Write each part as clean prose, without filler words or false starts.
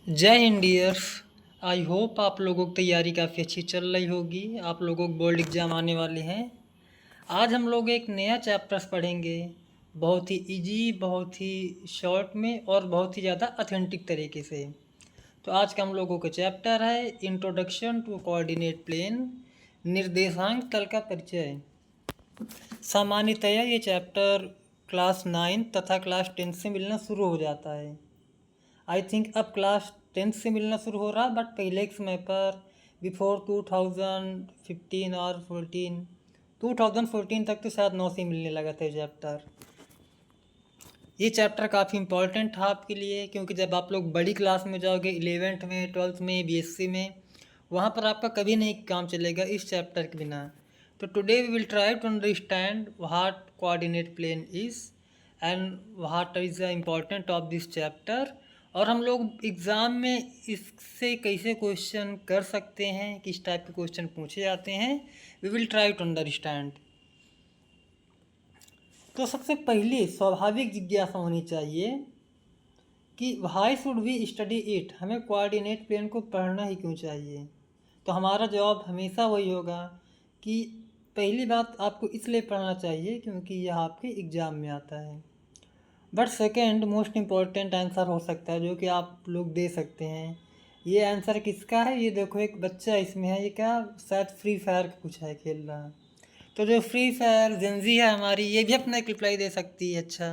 जय हिंद डियर्स। आई होप आप लोगों की तैयारी काफ़ी अच्छी चल रही होगी। आप लोगों को बोर्ड एग्ज़ाम आने वाले हैं। आज हम लोग एक नया चैप्टर्स पढ़ेंगे, बहुत ही इजी, बहुत ही शॉर्ट में और बहुत ही ज़्यादा ऑथेंटिक तरीके से। तो आज का हम लोगों का चैप्टर है इंट्रोडक्शन टू कोऑर्डिनेट प्लेन, निर्देशांक तल का परिचय। सामान्यतया ये चैप्टर क्लास 9 तथा क्लास 10 से मिलना शुरू हो जाता है। आई थिंक अब क्लास 10 से मिलना शुरू हो रहा, बट पहले एक समय पर बिफोर 2015 और 14, 2014 तक तो शायद 9 से मिलने लगा था चैप्टर। ये चैप्टर काफ़ी इंपॉर्टेंट था आपके लिए, क्योंकि जब आप लोग बड़ी क्लास में जाओगे, 11th में, 12th में, बीएससी में, वहाँ पर आपका कभी नहीं काम चलेगा इस चैप्टर के बिना। तो today we will try to understand what coordinate plane is and what is the important of this chapter, और हम लोग एग्ज़ाम में इससे कैसे क्वेश्चन कर सकते हैं, किस टाइप के क्वेश्चन पूछे जाते हैं, we will try to understand. तो सबसे पहले स्वाभाविक जिज्ञासा होनी चाहिए कि why should we study it, हमें कोऑर्डिनेट प्लेन को पढ़ना ही क्यों चाहिए। तो हमारा जवाब हमेशा वही होगा कि पहली बात आपको इसलिए पढ़ना चाहिए क्योंकि यह आपके एग्ज़ाम में आता है। But second most important answer हो सकता है जो कि आप लोग दे सकते हैं। ये आंसर किसका है, ये देखो एक बच्चा इसमें है, ये क्या शायद फ्री फायर कुछ है खेल रहा है। तो जो फ्री फायर जेंजी है हमारी, ये भी अपना एक रिप्लाई दे सकती है। अच्छा,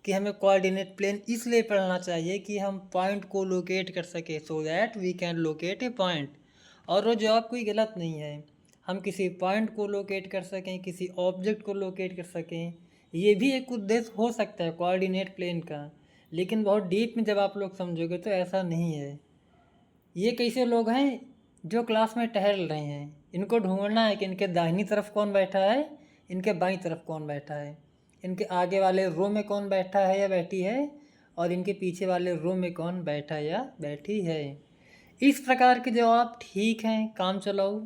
कि हमें कोऑर्डिनेट प्लेन इसलिए पढ़ना चाहिए कि हम पॉइंट को लोकेट कर सके, so that we can locate a point. और वो जवाब कोई गलत नहीं है, हम किसी पॉइंट को लोकेट कर सकें, किसी ऑब्जेक्ट को लोकेट कर सकें, ये भी एक उद्देश्य हो सकता है कोऑर्डिनेट प्लेन का। लेकिन बहुत डीप में जब आप लोग समझोगे तो ऐसा नहीं है। ये कैसे लोग हैं जो क्लास में टहल रहे हैं, इनको ढूंढना है कि इनके दाहिनी तरफ कौन बैठा है, इनके बाईं तरफ कौन बैठा है, इनके आगे वाले रो में कौन बैठा है या बैठी है, और इनके पीछे वाले रो में कौन बैठा या बैठी है। इस प्रकार के जवाब ठीक हैं, काम चलाओ,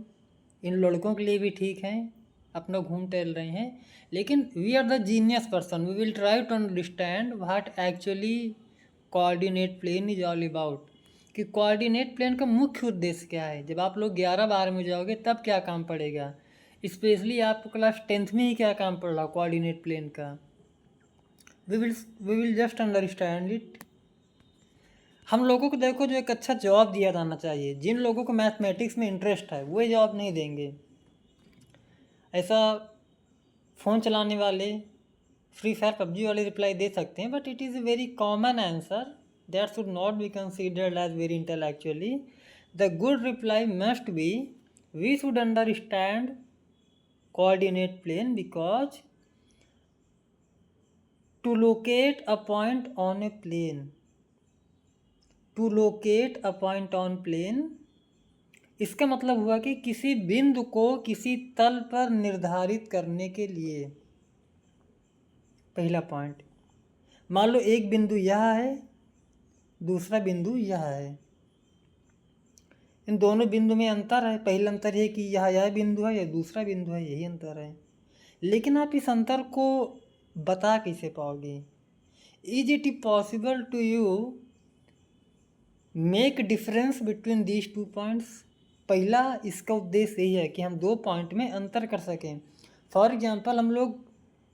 इन लड़कों के लिए भी ठीक हैं, अपना घूम टहल रहे हैं। लेकिन we are the genius person, we will try to understand what actually coordinate plane is all about, कि कोऑर्डिनेट प्लेन का मुख्य उद्देश्य क्या है। जब आप लोग 11-12 में जाओगे तब क्या काम पड़ेगा, स्पेशली आपको क्लास 10th में ही क्या काम पड़ रहा कोऑर्डिनेट प्लेन का। We will just understand it. हम लोगों को देखो जो एक अच्छा जवाब दिया जाना चाहिए, जिन लोगों को मैथमेटिक्स में इंटरेस्ट है वो जवाब नहीं देंगे। ऐसा फ़ोन चलाने वाले, फ्री फायर पबजी वाले रिप्लाई दे सकते हैं, but it is a very common answer that should not be considered as very intellectually. The good reply must be we should understand coordinate plane because to locate a point on a plane, to locate a point on plane, इसका मतलब हुआ कि किसी बिंदु को किसी तल पर निर्धारित करने के लिए। पहला पॉइंट, मान लो एक बिंदु यह है, दूसरा बिंदु यह है, इन दोनों बिंदु में अंतर है। पहला अंतर है कि यह बिंदु है, यह दूसरा बिंदु है, यही अंतर है। लेकिन आप इस अंतर को बता कैसे पाओगे? Is it possible to you make difference between these two points? पहला इसका उद्देश्य यही है कि हम दो पॉइंट में अंतर कर सकें। फॉर एग्जांपल हम लोग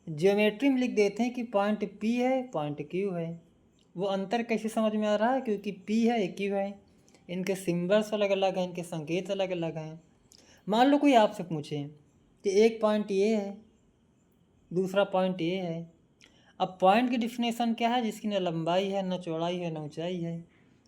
ज्योमेट्री में लिख देते हैं कि पॉइंट P है, पॉइंट Q है। वो अंतर कैसे समझ में आ रहा है? क्योंकि P है, Q है, इनके सिंबल्स अलग अलग हैं, इनके संकेत अलग अलग हैं। मान लो कोई आपसे पूछे कि एक पॉइंट ये है, दूसरा पॉइंट ये है। अब पॉइंट की डिफिनेशन क्या है? जिसकी न लंबाई है, न चौड़ाई है, न ऊंचाई है।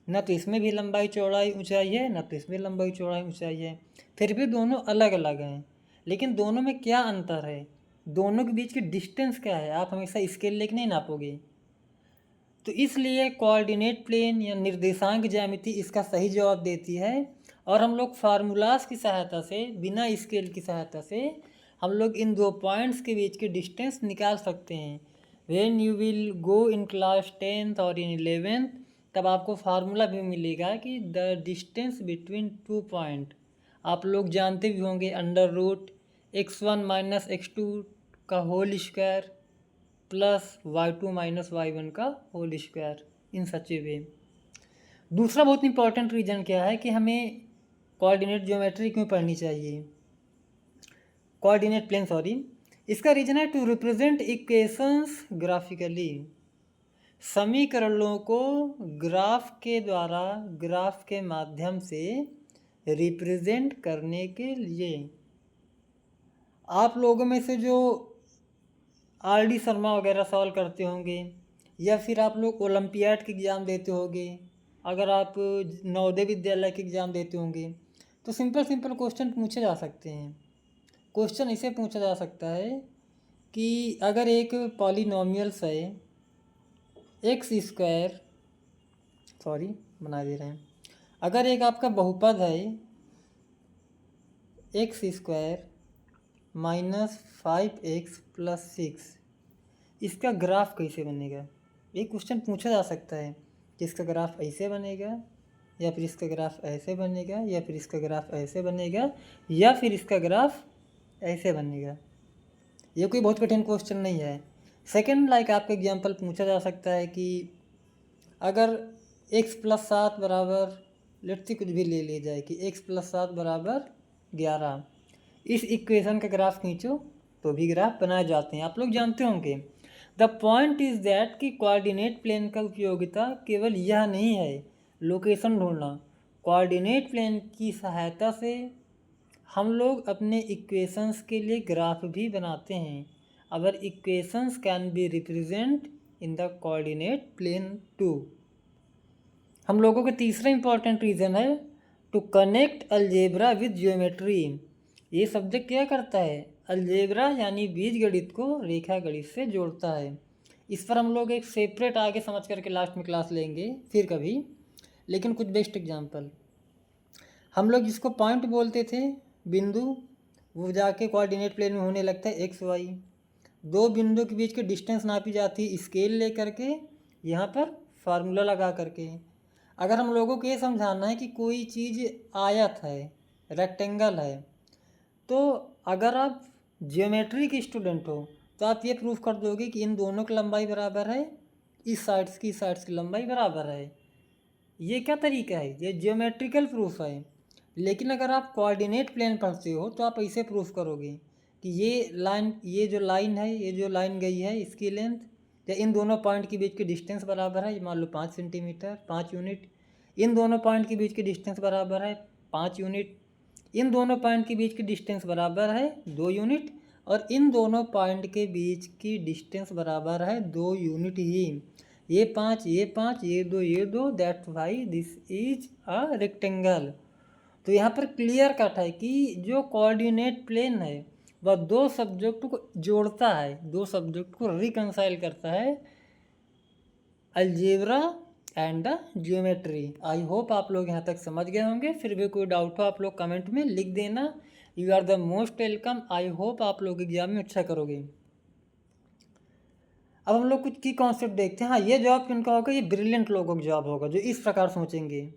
न तो इसमें भी लंबाई चौड़ाई ऊंचाई है, न तो इसमें लंबाई चौड़ाई ऊंचाई है। फिर भी दोनों अलग अलग हैं। लेकिन दोनों में क्या अंतर है? दोनों के बीच की डिस्टेंस क्या है? आप हमेशा स्केल लेके नहीं नापोगे। तो इसलिए कोऑर्डिनेट प्लेन या निर्देशांक ज्यामिति इसका सही जवाब देती है। और हम लोग फार्मूलाज की सहायता से, बिना स्केल की सहायता से, हम लोग इन दो पॉइंट्स के बीच की डिस्टेंस निकाल सकते हैं। When you will go in class 10th और इन 11th, तब आपको फार्मूला भी मिलेगा कि the distance between two point, आप लोग जानते भी होंगे, under root x1 minus x2 का whole square plus y2 minus y1 का होल स्क्वायर, इन सच ए वे। दूसरा बहुत इंपॉर्टेंट रीज़न क्या है कि हमें कोऑर्डिनेट ज्योमेट्री क्यों पढ़नी चाहिए, कोऑर्डिनेट प्लेन सॉरी। इसका रीज़न है टू रिप्रेजेंट इक्वेशंस ग्राफिकली, समीकरणों को ग्राफ के द्वारा, ग्राफ के माध्यम से रिप्रेजेंट करने के लिए। आप लोगों में से जो RD शर्मा वगैरह सॉल्व करते होंगे, या फिर आप लोग ओलंपियाड के एग्ज़ाम देते होंगे, अगर आप नवोदय विद्यालय के एग्ज़ाम देते होंगे, तो सिंपल सिंपल क्वेश्चन पूछे जा सकते हैं। क्वेश्चन इसे पूछा जा सकता है कि अगर एक पॉलिनोमियल्स है एक्स स्क्वायर, सॉरी बना दे रहे हैं, अगर एक आपका बहुपद है एक्स स्क्वायर -5x+6, इसका ग्राफ कैसे बनेगा, ये क्वेश्चन पूछा जा सकता है कि इसका ग्राफ ऐसे बनेगा, या फिर इसका ग्राफ ऐसे बनेगा, या फिर इसका ग्राफ ऐसे बनेगा, या फिर इसका ग्राफ ऐसे बनेगा। ये कोई बहुत कठिन क्वेश्चन नहीं है। सेकंड लाइक आपका एग्जांपल पूछा जा सकता है कि अगर x+7 बराबर, लेट्स से कुछ भी ले लिया जाए कि x+7 बराबर 11, इस इक्वेशन का ग्राफ खींचो तो भी ग्राफ बनाए जाते हैं, आप लोग जानते होंगे। द पॉइंट इज़ दैट कि कोऑर्डिनेट प्लेन का उपयोगिता केवल यह नहीं है लोकेशन ढूंढना, कोऑर्डिनेट प्लेन की सहायता से हम लोग अपने इक्वेशंस के लिए ग्राफ भी बनाते हैं। Our equations can be represent in the coordinate plane too. हम लोगों का तीसरा इंपॉर्टेंट रीज़न है to connect algebra with geometry. ये सब्जेक्ट क्या करता है, अलजेब्रा यानी बीजगणित को रेखा गणित से जोड़ता है। इस पर हम लोग एक सेपरेट आगे समझ करके लास्ट में क्लास लेंगे फिर कभी। लेकिन कुछ बेस्ट एग्जांपल, हम लोग जिसको पॉइंट बोलते थे बिंदु, वो जाके कोऑर्डिनेट प्लेन में होने लगता है एक्स वाई। दो बिंदु के बीच की डिस्टेंस नापी जाती है स्केल ले करके, यहाँ पर फार्मूला लगा करके। अगर हम लोगों को ये समझाना है कि कोई चीज़ आयत है, रेक्टेंगल है, तो अगर आप ज्योमेट्री के स्टूडेंट हो तो आप ये प्रूफ कर दोगे कि इन दोनों की लंबाई बराबर है, इस साइड्स की लंबाई बराबर है। ये क्या तरीका है, ये ज्योमेट्रिकल प्रूफ है। लेकिन अगर आप कोऑर्डिनेट प्लेन पढ़ते हो तो आप ऐसे प्रूफ करोगे कि ये लाइन, ये जो लाइन है, ये जो लाइन गई है, इसकी लेंथ या इन दोनों पॉइंट के बीच की डिस्टेंस बराबर है, मान लो 5 सेंटीमीटर 5 यूनिट। इन दोनों पॉइंट के बीच की डिस्टेंस बराबर है 5 यूनिट। इन दोनों पॉइंट के बीच की डिस्टेंस बराबर है 2 यूनिट, और इन दोनों पॉइंट के बीच की डिस्टेंस बराबर है 2 यूनिट ही। ये 5, ये 5, ये 2, ये 2, that's why this is a rectangle. तो यहाँ पर क्लियर कट है कि जो कोऑर्डिनेट प्लेन है वह दो सब्जेक्ट को जोड़ता है, दो सब्जेक्ट को रिकंसाइल करता है, algebra and the geometry. I hope आप लोग यहाँ तक समझ गए होंगे। फिर भी कोई डाउट हो आप लोग कमेंट में लिख देना। You are the most welcome. I hope आप लोग एग्जाम में अच्छा करोगे। अब हम लोग कुछ की कॉन्सेप्ट देखते हैं। हाँ, ये जॉब किनका होगा, ये ब्रिलियंट लोगों का जॉब होगा जो इस प्रकार सोचेंगे।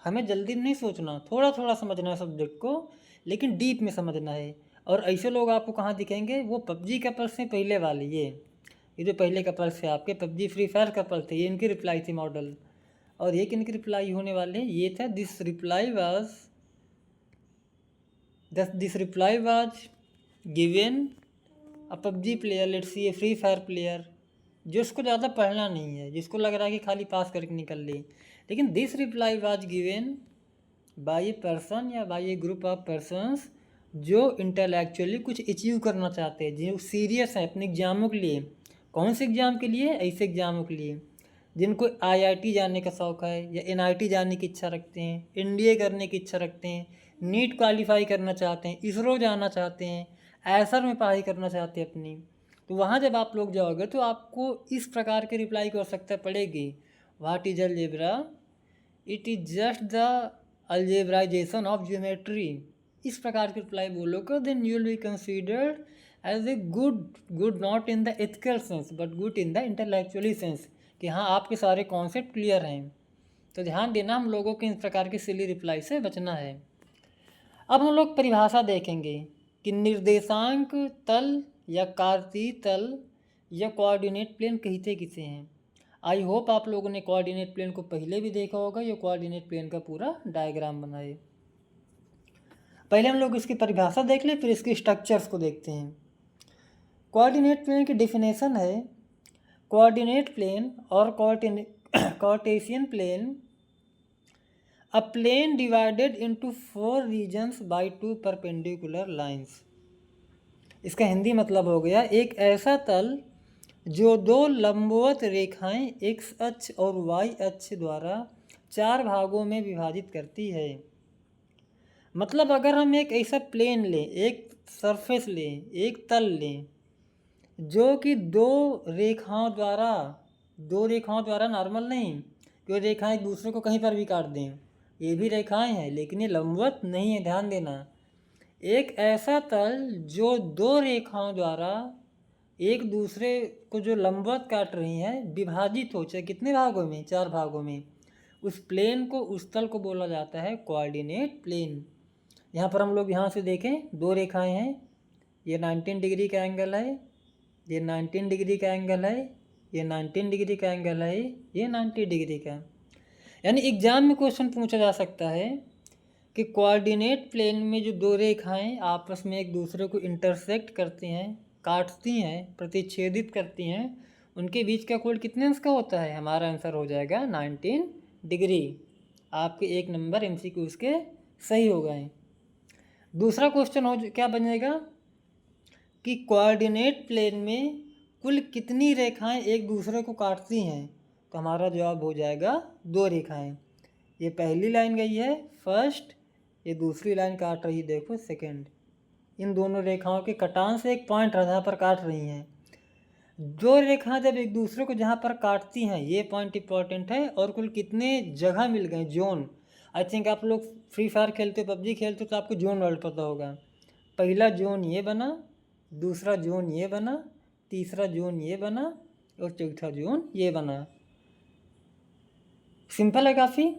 हमें जल्दी नहीं सोचना, थोड़ा थोड़ा समझना है सब्जेक्ट को, लेकिन डीप में समझना है। और ऐसे लोग आपको कहाँ दिखेंगे, वो पबजी कपल्स से पहले वाले, ये जो पहले कपल्स थे आपके, पबजी फ्री फायर कपल थे, ये इनकी रिप्लाई थी मॉडल। और ये किनकी रिप्लाई होने वाले, ये था this reply was given a PUBG player, let's see A free fire player, जिसको ज़्यादा पढ़ना नहीं है, जिसको लग रहा है कि खाली पास करके निकल ले। लेकिन this reply was given by a person या by a group of persons जो इंटेलेक्चुअली कुछ अचीव करना चाहते हैं, जो सीरियस हैं अपने एग्जामों के लिए। कौन से एग्ज़ाम के लिए, ऐसे एग्ज़ामों के लिए जिनको IIT जाने का शौक़ है, या NIT जाने की इच्छा रखते हैं, NDA करने की इच्छा रखते हैं, नीट क्वालिफाई करना चाहते हैं, इसरो जाना चाहते हैं, ऐसर में पढ़ाई करना चाहते हैं अपनी। तो वहाँ जब आप लोग जाओगे तो आपको इस प्रकार के रिप्लाई की आवश्यकता पड़ेगी। What is algebra, it is just the algebraization of geometry. इस प्रकार की रिप्लाई बोलोगे then you will be considered as a good not in the ethical sense but good in the intellectually sense, कि हाँ आपके सारे कॉन्सेप्ट क्लियर हैं। तो ध्यान देना, हम लोगों के इस प्रकार के सिली रिप्लाई से बचना है। अब हम लोग परिभाषा देखेंगे कि निर्देशांक तल या कार्तीय तल या कोऑर्डिनेट प्लेन कहते किसे हैं। आई होप आप लोगों ने कोऑर्डिनेट प्लेन को पहले भी देखा होगा। ये कोऑर्डिनेट प्लेन का पूरा डायग्राम बनाए। पहले हम लोग इसकी परिभाषा देख लें, फिर इसके स्ट्रक्चर्स को देखते हैं। कोऑर्डिनेट प्लेन की डिफिनेशन है, कोऑर्डिनेट प्लेन और Cartesian plane, a plane divided into 4 regions by 2 perpendicular lines. इसका हिंदी मतलब हो गया, एक ऐसा तल जो 2 लंबवत रेखाएं एक्स अक्ष और वाई अक्ष द्वारा 4 भागों में विभाजित करती है। मतलब अगर हम एक ऐसा प्लेन लें, एक सरफेस लें, एक तल लें जो कि दो रेखाओं द्वारा नॉर्मल नहीं, क्योंकि रेखाएं एक दूसरे को कहीं पर भी काट दें, ये भी रेखाएं हैं लेकिन ये लंबवत नहीं है, ध्यान देना। एक ऐसा तल जो 2 रेखाओं द्वारा एक दूसरे को जो लंबवत काट रही हैं विभाजित हो, चाहे कितने भागों में, 4 भागों में, उस प्लेन को, उस तल को बोला जाता है कोऑर्डिनेट प्लेन। यहाँ पर हम लोग यहाँ से देखें, 2 रेखाएं हैं, ये 19 डिग्री का एंगल है, ये 19 डिग्री का एंगल है, ये 19 डिग्री का एंगल है, ये 90 डिग्री का। यानी एग्जाम में क्वेश्चन पूछा जा सकता है कि कोऑर्डिनेट प्लेन में जो 2 रेखाएं आपस में एक दूसरे को इंटरसेक्ट करती हैं, काटती हैं, प्रतिच्छेदित करती हैं, उनके बीच का कोण कितने अंश का होता है? हमारा आंसर हो जाएगा 19 डिग्री। आपके 1 नंबर MCQ के सही हो गए। दूसरा क्वेश्चन हो क्या बनेगा कि कोऑर्डिनेट प्लेन में कुल कितनी रेखाएं एक दूसरे को काटती हैं? तो हमारा जवाब हो जाएगा 2 रेखाएं। ये पहली लाइन गई है फर्स्ट, ये दूसरी लाइन काट रही, देखो सेकंड। इन दोनों रेखाओं के कटान से एक पॉइंट जहाँ पर काट रही हैं। 2 रेखाएं जब एक दूसरे को जहाँ पर काटती हैं, ये पॉइंट इंपॉर्टेंट है। और कुल कितने जगह मिल गए, जोन। आई थिंक आप लोग फ्री फायर खेलते हो, PUBG खेलते हो, तो आपको जोन वर्ड पता होगा। पहला जोन ये बना, दूसरा जोन ये बना, तीसरा जोन ये बना और चौथा जोन ये बना। सिंपल है काफ़ी,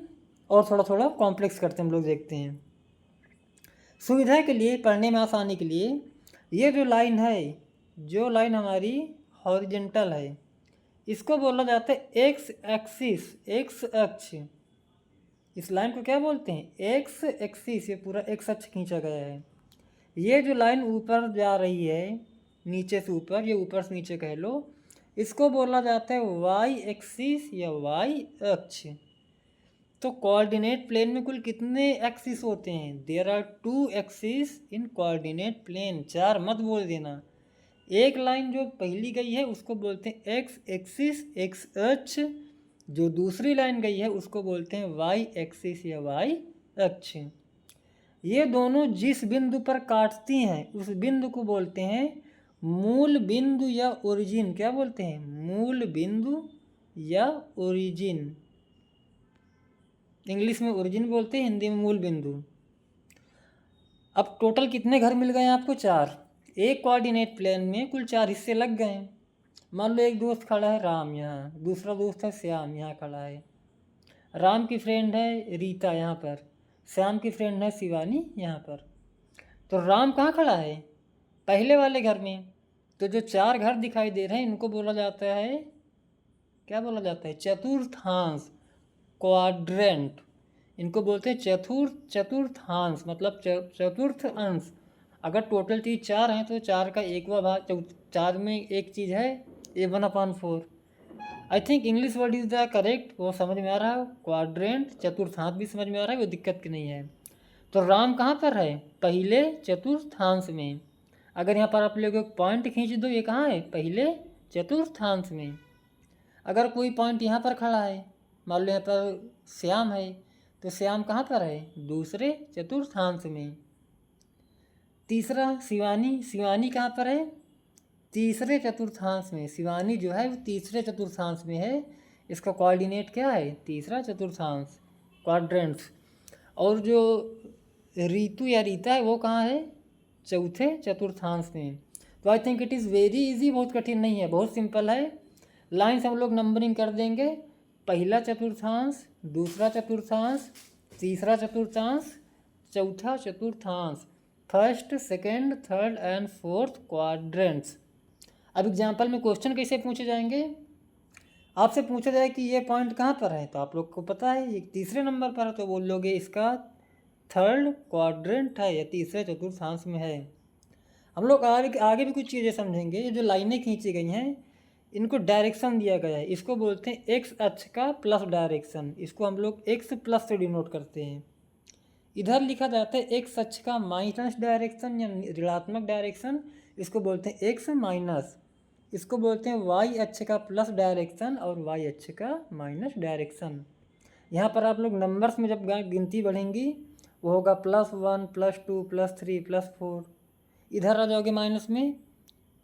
और थोड़ा थोड़ा कॉम्प्लेक्स करते हम लोग देखते हैं। सुविधा के लिए, पढ़ने में आसानी के लिए, ये जो लाइन है, जो लाइन हमारी हॉरिजेंटल है, इसको बोला जाता है एक्स एक्सिस, एक्स अक्ष। इस लाइन को क्या बोलते हैं? X axis. ये पूरा एक्स अक्ष खींचा गया है। ये जो लाइन ऊपर जा रही है, नीचे से ऊपर, ये ऊपर से नीचे कह लो, इसको बोला जाता है वाई एक्सिस या वाई अक्ष। तो कोऑर्डिनेट प्लेन में कुल कितने एक्सिस होते हैं? There are 2 axis in coordinate plane. 4 मत बोल देना। एक लाइन जो पहली गई है उसको बोलते हैं एक्स एक्सिस, एक्स अक्ष। जो दूसरी लाइन गई है उसको बोलते हैं वाई एक्सिस या वाई अक्ष। ये दोनों जिस बिंदु पर काटती हैं उस बिंदु को बोलते हैं मूल बिंदु या ओरिजिन। क्या बोलते हैं? मूल बिंदु या ओरिजिन। इंग्लिश में ओरिजिन बोलते हैं, हिंदी में मूल बिंदु। अब टोटल कितने घर मिल गए आपको? 4। एक कोऑर्डिनेट प्लेन में कुल 4 हिस्से लग गए। मान लो एक दोस्त खड़ा है राम यहाँ, दूसरा दोस्त है श्याम यहाँ खड़ा है। राम की फ्रेंड है रीता यहाँ पर, श्याम की फ्रेंड है शिवानी यहाँ पर। तो राम कहाँ खड़ा है? पहले वाले घर में। तो जो 4 घर दिखाई दे रहे हैं इनको बोला जाता है, क्या बोला जाता है? चतुर्थांश, क्वाड्रेंट। इनको बोलते हैं चतुर्थांश, मतलब चतुर्थ अंश। अगर टोटल चीज़ 4 हैं तो 4 का 1वां भाग, 4 में एक चीज़ है, A1/4। I think English word is the correct, वो समझ में आ रहा है। क्वाड्रेंट, चतुर्थांश भी समझ में आ रहा है, वो दिक्कत की नहीं है। तो राम कहाँ पर है? पहले चतुर्थांश में। अगर यहाँ पर आप लोग एक पॉइंट खींच दो, ये कहाँ है? पहले चतुर्थांश में। अगर कोई पॉइंट यहाँ पर खड़ा है, मान लो यहाँ पर श्याम है, तो श्याम कहाँ पर है? दूसरे चतुर्थांश में। तीसरा शिवानी, शिवानी कहाँ पर है? तीसरे चतुर्थांश में। शिवानी जो है वो तीसरे चतुर्थांश में है। इसका कोऑर्डिनेट क्या है? तीसरा चतुर्थांश, क्वाड्रेंट्स। और जो रीतु या रीता है वो कहाँ है? चौथे चतुर्थांश में। तो I think it is very easy, बहुत कठिन नहीं है, बहुत सिंपल है। लाइन से हम लोग नंबरिंग कर देंगे। पहला चतुर्थांश, दूसरा चतुर्थांश, तीसरा चतुर्थांश, चौथा चतुर्थांश, first, second, third and fourth quadrants. अब एग्जाम्पल में क्वेश्चन कैसे पूछे जाएंगे? आपसे पूछा जाए कि ये पॉइंट कहाँ पर है, तो आप लोग को पता है ये तीसरे नंबर पर है, तो बोल लोगे इसका थर्ड क्वाड्रेंट है या तीसरे चतुर्थांश में है। हम लोग आगे आगे भी कुछ चीज़ें समझेंगे। ये जो लाइनें खींची गई हैं इनको डायरेक्शन दिया गया है, इसको बोलते हैं एक्स अक्ष का प्लस डायरेक्शन, इसको हम लोग एक्स प्लस से डिनोट करते हैं। इधर लिखा जाता है एक्स अक्ष का माइनस डायरेक्शन या ऋणात्मक डायरेक्शन, इसको बोलते हैं एक्स माइनस। इसको बोलते हैं वाई अक्ष का प्लस डायरेक्शन और वाई अक्ष का माइनस डायरेक्शन। यहाँ पर आप लोग नंबर्स में जब गिनती बढ़ेंगी वो होगा +1 +2 +3 +4। इधर आ जाओगे माइनस में,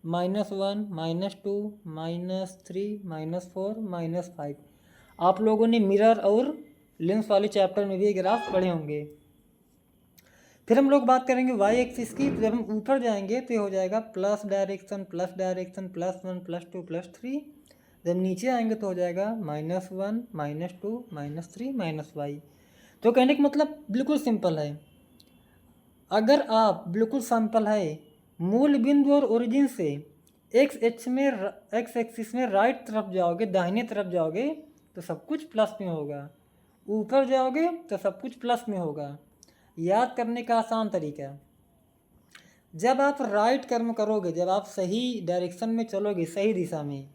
-1 -2 -3 -4 -5। आप लोगों ने मिरर और लेंस वाले चैप्टर में भी ये ग्राफ पढ़े होंगे। फिर हम लोग बात करेंगे वाई एक्सिस की, तो जब हम ऊपर जाएंगे तो ये हो जाएगा प्लस डायरेक्शन +1 +2 +3। जब नीचे आएंगे तो हो जाएगा -1 -2 -3 -y। तो कहने का मतलब बिल्कुल सिंपल है। अगर आप बिल्कुल सिंपल है मूल बिंदु और ओरिजिन से एक्स एक्सिस में राइट तरफ जाओगे, दाहिने तरफ जाओगे तो सब कुछ प्लस में होगा, ऊपर जाओगे तो सब कुछ प्लस में होगा। याद करने का आसान तरीका, जब आप राइट कर्म करोगे, जब आप सही डायरेक्शन में चलोगे, सही दिशा में,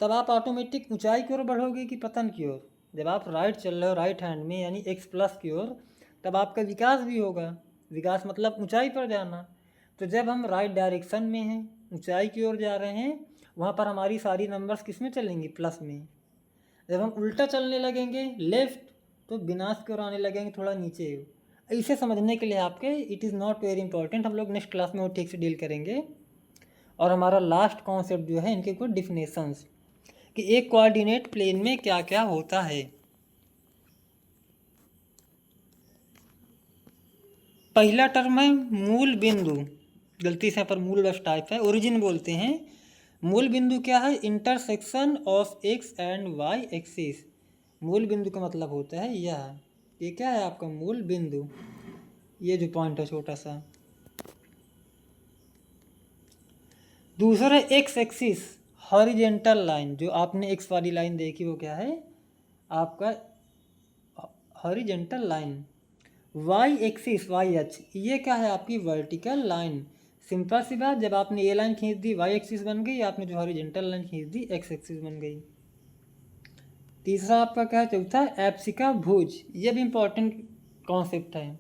तब आप ऑटोमेटिक ऊंचाई की ओर बढ़ोगे कि पतन की ओर। जब आप राइट चल रहे हो राइट हैंड में यानी एक्स प्लस की ओर, तब आपका विकास भी होगा। विकास मतलब ऊंचाई पर जाना। तो जब हम राइट डायरेक्शन में हैं, ऊंचाई की ओर जा रहे हैं, वहाँ पर हमारी सारी नंबर्स किस में चलेंगी, प्लस में। जब हम उल्टा चलने लगेंगे लेफ्ट, तो विनाश की ओर आने लगेंगे, थोड़ा नीचे। इसे समझने के लिए आपके it is not very important, हम लोग नेक्स्ट क्लास में वो ठीक से डील करेंगे। और हमारा लास्ट कॉन्सेप्ट जो है इनके कुछ डिफिनेशंस, कि एक कोऑर्डिनेट प्लेन में क्या क्या होता है। पहला टर्म है मूल बिंदु, गलती से यहाँ पर मूल बस टाइप है, ओरिजिन बोलते हैं। मूल बिंदु क्या है, intersection of X and Y axis. मूल बिंदु का मतलब होता है यह, ये क्या है आपका मूल बिंदु, ये जो पॉइंट है छोटा सा। दूसरा है एक्स एक्सिस, हॉरिजेंटल लाइन, जो आपने एक्स वाली लाइन देखी वो क्या है आपका horizontal line. Y axis, Y अक्ष, ये क्या है आपकी वर्टिकल लाइन। सिंपल सी बात, जब आपने ये लाइन खींच दी वाई एक्सिस बन गई, आपने जो हॉरिजेंटल लाइन खींच दी एक्स एक्सिस बन गई। तीसरा आपका क्या है, चौथा एप्सिका भुज, ये भी इंपॉर्टेंट कॉन्सेप्ट है।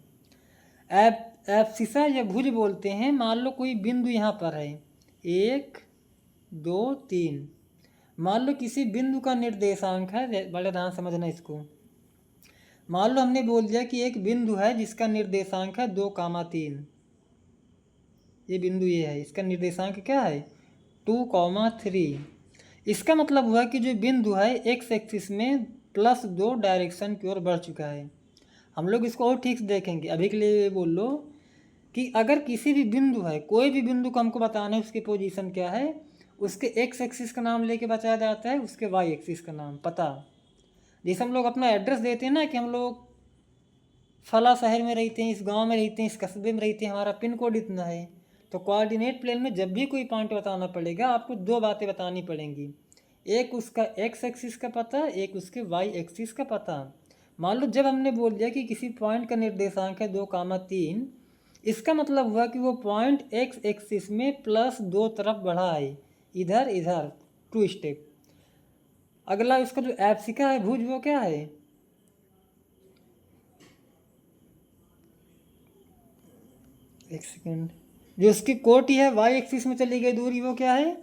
एप्सिसा या भुज बोलते हैं, मान लो कोई बिंदु यहाँ पर है 1 2 3, मान लो किसी बिंदु का निर्देशांक है, बड़े ध्यान समझना इसको। मान लो हमने बोल दिया कि एक बिंदु है जिसका निर्देशांक है 2,3, ये बिंदु ये है, इसका निर्देशांक क्या है 2,3। इसका मतलब हुआ कि जो बिंदु है एक्स एक्सिस में +2 डायरेक्शन की ओर बढ़ चुका है। हम लोग इसको और ठीक से देखेंगे, अभी के लिए बोल लो कि अगर किसी भी बिंदु है, कोई भी बिंदु को हमको बताना है उसकी पोजीशन क्या है, उसके एक्स एक्सिस का नाम लेके बताया जाता है, उसके वाई एक्सिस का नाम पता। जैसे हम लोग अपना एड्रेस देते हैं ना कि हम लोग फला शहर में रहते हैं, इस गांव में रहते हैं, इस कस्बे में रहते हैं, हमारा पिन कोड इतना है। तो कोऑर्डिनेट प्लेन में जब भी कोई पॉइंट बताना पड़ेगा आपको दो बातें बतानी पड़ेंगी, एक उसका एक्स एक्सिस का पता, एक उसके वाई एक्सिस का पता। मान लो जब हमने बोल दिया कि किसी पॉइंट का निर्देशांक है 2,3, इसका मतलब हुआ कि वो पॉइंट एक्स एक्सिस में +2 तरफ बढ़ा है, इधर इधर 2 स्टेप। अगला इसका जो एप्सिका है भुज, वो क्या है, एक सेकेंड, जो उसकी कोटि है वाई एक्सिस में चली गई दूरी, वो क्या है,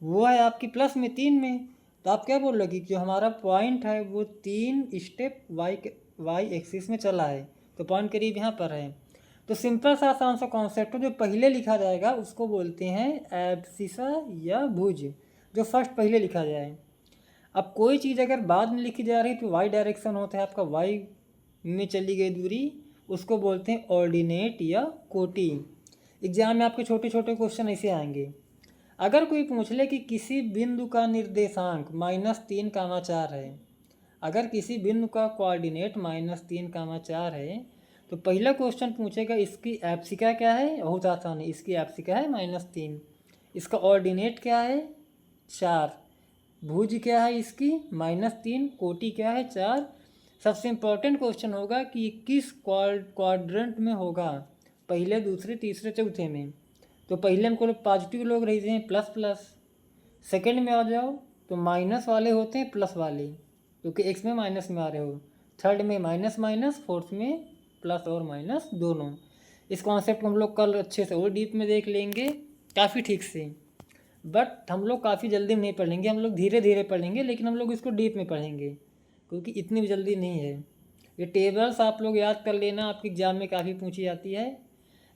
वो है आपकी प्लस में 3 में। तो आप क्या बोल रहे हो कि जो हमारा पॉइंट है वो 3 स्टेप वाई एक्सिस में चला है, तो पॉइंट करीब यहाँ पर है। तो सिंपल सा आसान सा कॉन्सेप्ट है, जो पहले लिखा जाएगा उसको बोलते हैं एब्सिसा या भुज, जो फर्स्ट पहले लिखा जाए। अब कोई चीज़ अगर बाद में लिखी जा रही तो वाई डायरेक्शन होता है आपका, वाई में चली गई दूरी, उसको बोलते हैं ऑर्डिनेट या कोटि। एग्जाम में आपके छोटे छोटे क्वेश्चन ऐसे आएंगे। अगर कोई पूछ ले कि किसी बिंदु का निर्देशांक -3,4 है, अगर किसी बिंदु का कोऑर्डिनेट -3,4 है, तो पहला क्वेश्चन पूछेगा इसकी एप्सिका क्या है, बहुत आसान है, इसकी एप्सिका है -3, इसका ऑर्डिनेट क्या है 4, भुज क्या है इसकी -3, कोटि क्या है 4। सबसे इम्पोर्टेंट क्वेश्चन होगा कि किस क्वाड्रेंट में होगा, पहले, दूसरे, तीसरे, चौथे में। तो पहले में पॉजिटिव लोग रहते हैं प्लस प्लस, सेकंड में आ जाओ तो माइनस वाले होते हैं प्लस वाले, क्योंकि एक्स में माइनस में आ रहे हो। थर्ड में माइनस माइनस, फोर्थ में प्लस और माइनस दोनों। इस कॉन्सेप्ट को हम लोग कल अच्छे से और डीप में देख लेंगे, काफ़ी ठीक से। बट हम लोग काफ़ी जल्दी नहीं पढ़ेंगे, हम लोग धीरे धीरे पढ़ेंगे, लेकिन हम लोग इसको डीप में पढ़ेंगे, क्योंकि इतनी भी जल्दी नहीं है। ये टेबल्स आप लोग याद कर लेना, आपके एग्जाम में काफ़ी पूछी जाती है।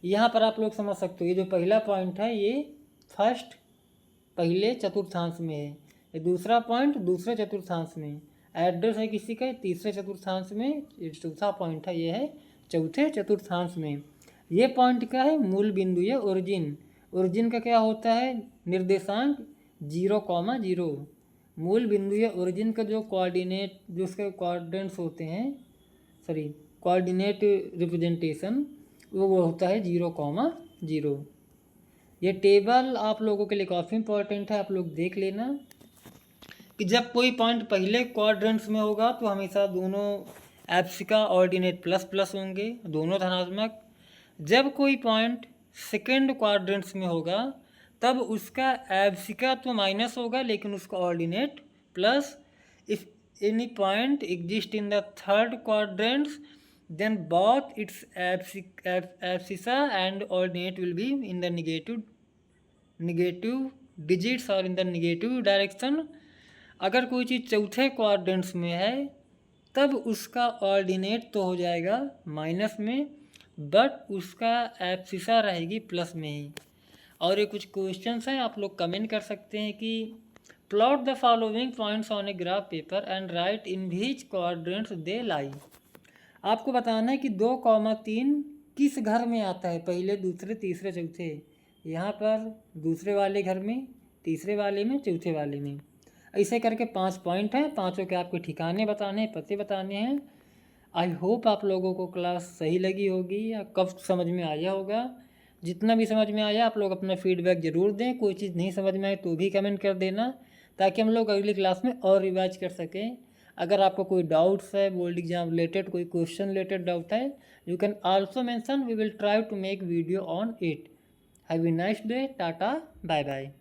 यहाँ पर आप लोग समझ सकते हो, ये जो पहला पॉइंट है ये फर्स्ट पहले चतुर्थांश में है, ये दूसरा पॉइंट दूसरे चतुर्थांश में, एड्रेस है किसी का तीसरे चतुर्थांश में, ये चौथा पॉइंट है ये है चौथे चतुर्थांश में। ये पॉइंट क्या है, मूल बिंदु या ओरिजिन। ओरिजिन का क्या होता है, निर्देशांक 0,0। मूल बिंदु या ओरिजिन का जो कोऑर्डिनेट, जो उसके कोऑर्डिनेट्स होते हैं, सॉरी कोऑर्डिनेट रिप्रेजेंटेशन, वो होता है 0,0। ये टेबल आप लोगों के लिए काफ़ी इंपॉर्टेंट है, आप लोग देख लेना कि जब कोई पॉइंट पहले क्वाड्रेंट्स में होगा तो हमेशा दोनों एप्स का ऑर्डिनेट प्लस प्लस होंगे, दोनों धनात्मक। जब कोई पॉइंट सेकेंड क्वाड्रेंट्स में होगा तब उसका एब्सिका तो माइनस होगा, लेकिन उसका ordinate plus. If any point exist in the third quadrants then both its abscissa and ordinate will be in the negative digits or in the negative direction। अगर कोई चीज़ चौथे क्वाड्रेंट्स में है तब उसका ऑर्डिनेट तो हो जाएगा माइनस में, बट उसका एब्सिसा रहेगी प्लस में ही। और ये कुछ क्वेश्चंस हैं, आप लोग कमेंट कर सकते हैं कि plot the following points on a graph paper and write in which quadrants they lie. आपको बताना है कि 2,3 किस घर में आता है, पहले, दूसरे, तीसरे, चौथे। यहाँ पर दूसरे वाले घर में, तीसरे वाले में, चौथे वाले में। ऐसे करके 5 पॉइंट हैं, पांचों के आपके ठिकाने बताने हैं, पते बताने हैं। आई होप आप लोगों को क्लास सही लगी होगी या कब समझ में आया होगा। जितना भी समझ में आया आप लोग अपना फीडबैक ज़रूर दें, कोई चीज़ नहीं समझ में आए तो भी कमेंट कर देना, ताकि हम लोग अगली क्लास में और रिवाइज कर सकें। अगर आपको कोई डाउट्स है, बोर्ड एग्जाम रिलेटेड कोई क्वेश्चन रिलेटेड डाउट है, you can also mention, we will try to make video on it. Have a nice day, tata, bye bye.